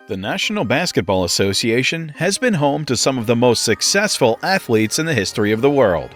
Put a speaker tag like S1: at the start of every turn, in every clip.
S1: The National Basketball Association has been home to some of the most successful athletes in the history of the world.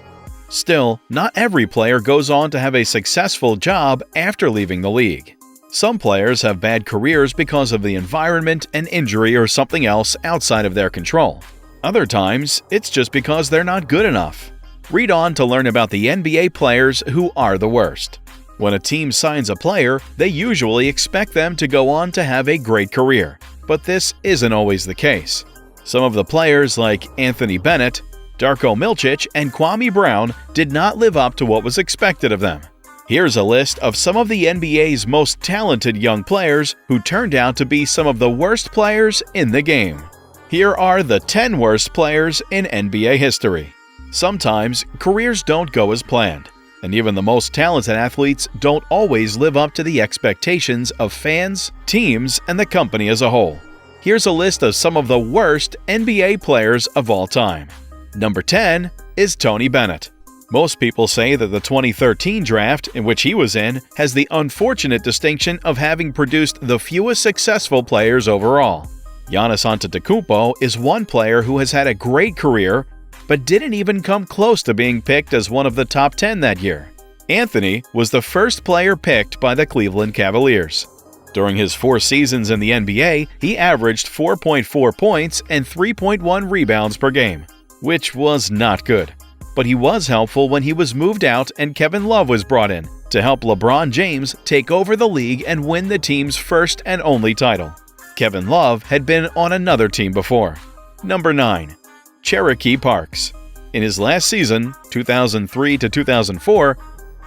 S1: Still, not every player goes on to have a successful job after leaving the league. Some players have bad careers because of the environment, an injury, or something else outside of their control. Other times, it's just because they're not good enough. Read on to learn about the NBA players who are the worst. When a team signs a player, they usually expect them to go on to have a great career. But this isn't always the case. Some of the players like Anthony Bennet, Darko Milicic, and Kwame Brown did not live up to what was expected of them. Here's a list of some of the NBA's most talented young players who turned out to be some of the worst players in the game. Here are the 10 worst players in NBA history. Sometimes, careers don't go as planned, and even the most talented athletes don't always live up to the expectations of fans, teams, and the company as a whole. Here's a list of some of the worst NBA players of all time. Number 10 is Tony Bennett. Most people say that the 2013 draft, in which he was in, has the unfortunate distinction of having produced the fewest successful players overall. Giannis Antetokounmpo is one player who has had a great career, but didn't even come close to being picked as one of the top 10 that year. Anthony was the first player picked by the Cleveland Cavaliers. During his 4 seasons in the NBA, he averaged 4.4 points and 3.1 rebounds per game, which was not good. But he was helpful when he was moved out and Kevin Love was brought in to help LeBron James take over the league and win the team's first and only title. Kevin Love had been on another team before. Number 9. Cherokee Parks. In his last season, 2003 to 2004,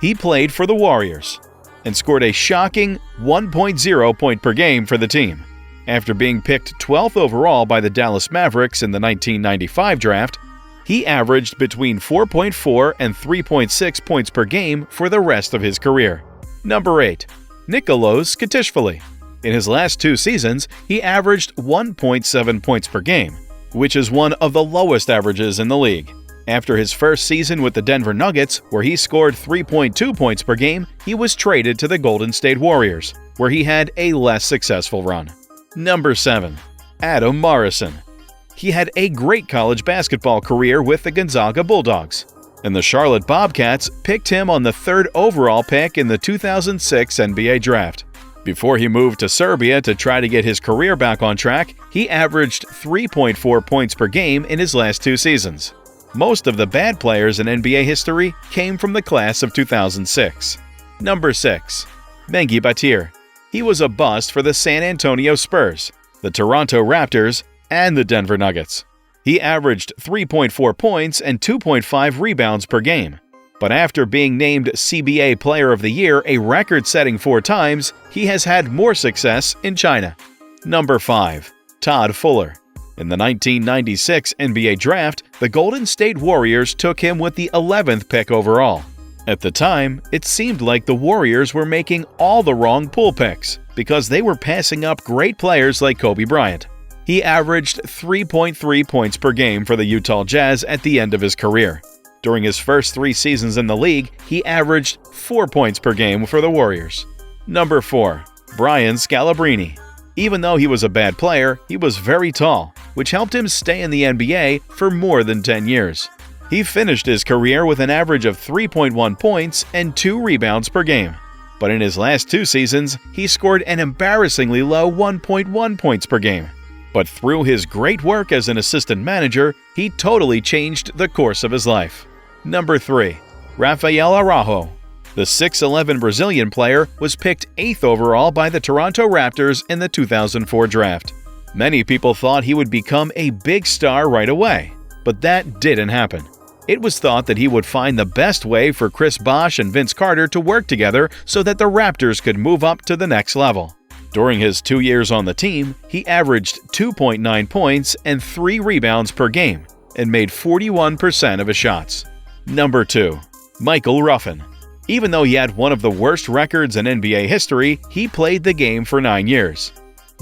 S1: he played for the Warriors and scored a shocking 1.0 point per game for the team. After being picked 12th overall by the Dallas Mavericks in the 1995 draft, he averaged between 4.4 and 3.6 points per game for the rest of his career. Number 8. Nicholas Katishvili. In his last 2 seasons, he averaged 1.7 points per game, which is one of the lowest averages in the league. After his first season with the Denver Nuggets, where he scored 3.2 points per game, he was traded to the Golden State Warriors, where he had a less successful run. Number 7. Adam Morrison. He had a great college basketball career with the Gonzaga Bulldogs, and the Charlotte Bobcats picked him on the 3rd overall pick in the 2006 NBA Draft. Before he moved to Serbia to try to get his career back on track, he averaged 3.4 points per game in his last 2 seasons. Most of the bad players in NBA history came from the class of 2006. Number 6. Mengi Batir. He was a bust for the San Antonio Spurs, the Toronto Raptors, and the Denver Nuggets. He averaged 3.4 points and 2.5 rebounds per game. But after being named CBA Player of the Year a record-setting 4 times, he has had more success in China. Number 5. Todd Fuller. In the 1996 NBA Draft, the Golden State Warriors took him with the 11th pick overall. At the time, it seemed like the Warriors were making all the wrong pool picks because they were passing up great players like Kobe Bryant. He averaged 3.3 points per game for the Utah Jazz at the end of his career. During his first 3 seasons in the league, he averaged 4 points per game for the Warriors. Number 4. Brian Scalabrini. Even though he was a bad player, he was very tall, which helped him stay in the NBA for more than 10 years. He finished his career with an average of 3.1 points and 2 rebounds per game. But in his last 2 seasons, he scored an embarrassingly low 1.1 points per game. But through his great work as an assistant manager, he totally changed the course of his life. Number 3. Rafaela Rocha. The 6'11 Brazilian player was picked 8th overall by the Toronto Raptors in the 2004 draft. Many people thought he would become a big star right away, but that didn't happen. It was thought that he would find the best way for Chris Bosh and Vince Carter to work together so that the Raptors could move up to the next level. During his 2 years on the team, he averaged 2.9 points and 3 rebounds per game and made 41% of his shots. Number 2. Michael Ruffin. Even though he had one of the worst records in NBA history, he played the game for 9 years.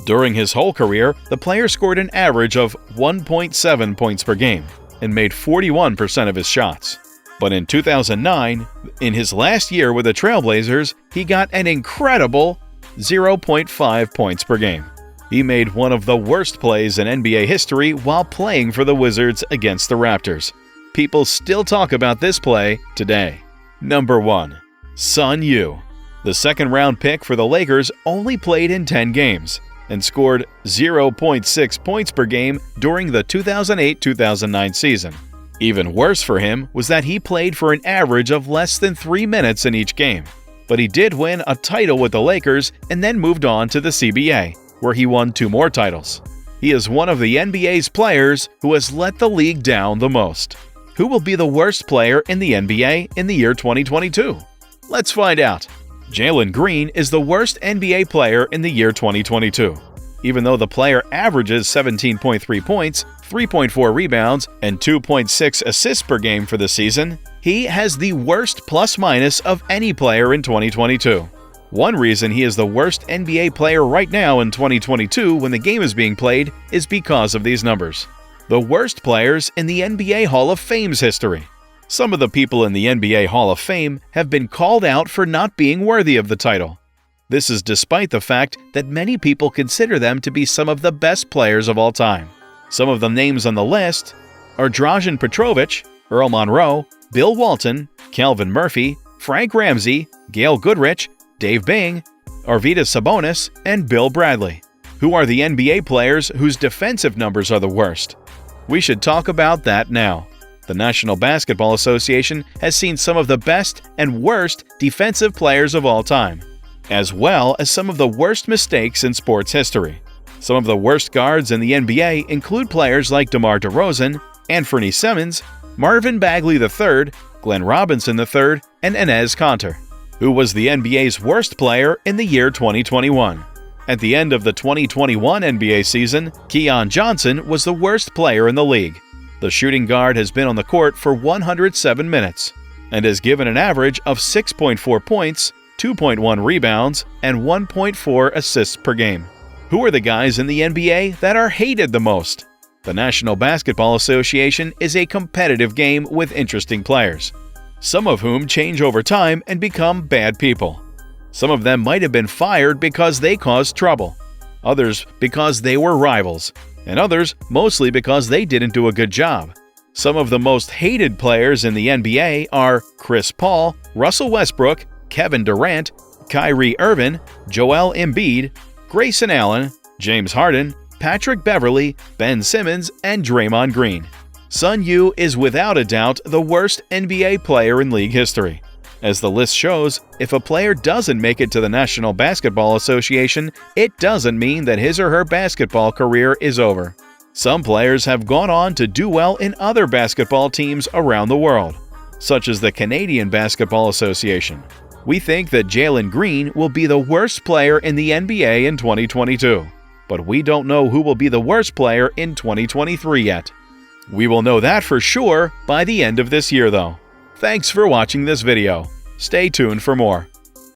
S1: During his whole career, the player scored an average of 1.7 points per game and made 41% of his shots. But in 2009, in his last year with the Trailblazers, he got an incredible 0.5 points per game. He made one of the worst plays in NBA history while playing for the Wizards against the Raptors. People still talk about this play today. Number 1. Sun Yu. The second-round pick for the Lakers only played in 10 games and scored 0.6 points per game during the 2008-2009 season. Even worse for him was that he played for an average of less than 3 minutes in each game. But he did win a title with the Lakers and then moved on to the CBA, where he won 2 more titles. He is one of the NBA's players who has let the league down the most. Who will be the worst player in the NBA in the year 2022? Let's find out. Jalen Green is the worst NBA player in the year 2022. Even though the player averages 17.3 points, 3.4 rebounds, and 2.6 assists per game for the season, he has the worst plus-minus of any player in 2022. One reason he is the worst NBA player right now in 2022 when the game is being played is because of these numbers. The worst players in the NBA Hall of Fame's history. Some of the people in the NBA Hall of Fame have been called out for not being worthy of the title. This is despite the fact that many people consider them to be some of the best players of all time. Some of the names on the list are Dražen Petrovic, Earl Monroe, Bill Walton, Calvin Murphy, Frank Ramsey, Gail Goodrich, Dave Bing, Arvydas Sabonis, and Bill Bradley. Who are the NBA players whose defensive numbers are the worst? We should talk about that now. The National Basketball Association has seen some of the best and worst defensive players of all time, as well as some of the worst mistakes in sports history. Some of the worst guards in the NBA include players like DeMar DeRozan, Anthony Simmons, Marvin Bagley III, Glenn Robinson III, and Enes Kanter. Who was the NBA's worst player in the year 2021? At the end of the 2021 NBA season, Keon Johnson was the worst player in the league. The shooting guard has been on the court for 107 minutes and has given an average of 6.4 points, 2.1 rebounds, and 1.4 assists per game. Who are the guys in the NBA that are hated the most? The National Basketball Association is a competitive game with interesting players, some of whom change over time and become bad people. Some of them might have been fired because they caused trouble, others because they were rivals, and others mostly because they didn't do a good job. Some of the most hated players in the NBA are Chris Paul, Russell Westbrook, Kevin Durant, Kyrie Irving, Joel Embiid, Grayson Allen, James Harden, Patrick Beverley, Ben Simmons, and Draymond Green. Sun Yu is without a doubt the worst NBA player in league history. As the list shows, if a player doesn't make it to the National Basketball Association, it doesn't mean that his or her basketball career is over. Some players have gone on to do well in other basketball teams around the world, such as the Canadian Basketball Association. We think that Jalen Green will be the worst player in the NBA in 2022, but we don't know who will be the worst player in 2023 yet. We will know that for sure by the end of this year, though. Thanks for watching this video. Stay tuned for more.